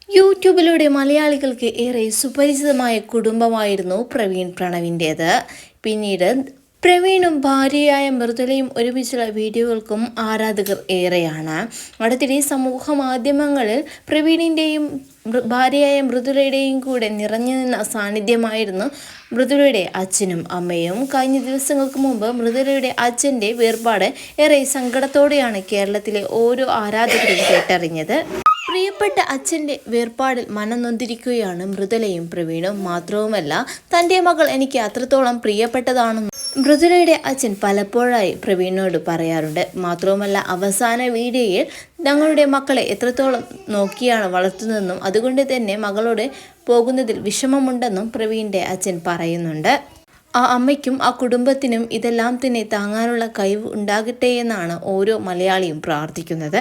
യൂട്യൂബിലൂടെ മലയാളികൾക്ക് ഏറെ സുപരിചിതമായ കുടുംബമായിരുന്നു പ്രവീൺ പ്രണവിൻ്റേത്. പിന്നീട് പ്രവീണും ഭാര്യയായ മൃദുലയും ഒരുമിച്ചുള്ള വീഡിയോകൾക്കും ആരാധകർ ഏറെയാണ്. അടുത്തിടെ സമൂഹ മാധ്യമങ്ങളിൽ പ്രവീണിൻ്റെയും ഭാര്യയായ മൃദുലയുടെയും കൂടെ നിറഞ്ഞു നിന്ന സാന്നിധ്യമായിരുന്നു മൃദുലയുടെ അച്ഛനും അമ്മയും. കഴിഞ്ഞ ദിവസങ്ങൾക്ക് മുമ്പ് മൃദുലയുടെ അച്ഛൻ്റെ വേർപാട് ഏറെ സങ്കടത്തോടെയാണ് കേരളത്തിലെ ഓരോ ആരാധകരും കേട്ടറിഞ്ഞത്. പ്രിയപ്പെട്ട അച്ഛൻ്റെ വേർപാടിൽ മനംനൊന്തിരിക്കുകയാണ് മൃദുലയും പ്രവീണും. മാത്രവുമല്ല, തൻ്റെ മകൾ എനിക്ക് അത്രത്തോളം പ്രിയപ്പെട്ടതാണെന്നും മൃദുലയുടെ അച്ഛൻ പലപ്പോഴായി പ്രവീണിനോട് പറയാറുണ്ട്. മാത്രവുമല്ല, അവസാന വീഡിയോയിൽ ഞങ്ങളുടെ മക്കളെ എത്രത്തോളം നോക്കിയാണ് വളർത്തുന്നതെന്നും അതുകൊണ്ട് തന്നെ മകളോട് പോകുന്നതിൽ വിഷമമുണ്ടെന്നും പ്രവീണിൻ്റെ അച്ഛൻ പറയുന്നുണ്ട്. ആ അമ്മയ്ക്കും ആ കുടുംബത്തിനും ഇതെല്ലാം തന്നെ താങ്ങാനുള്ള കഴിവ് ഉണ്ടാകട്ടെയെന്നാണ് ഓരോ മലയാളിയും പ്രാർത്ഥിക്കുന്നത്.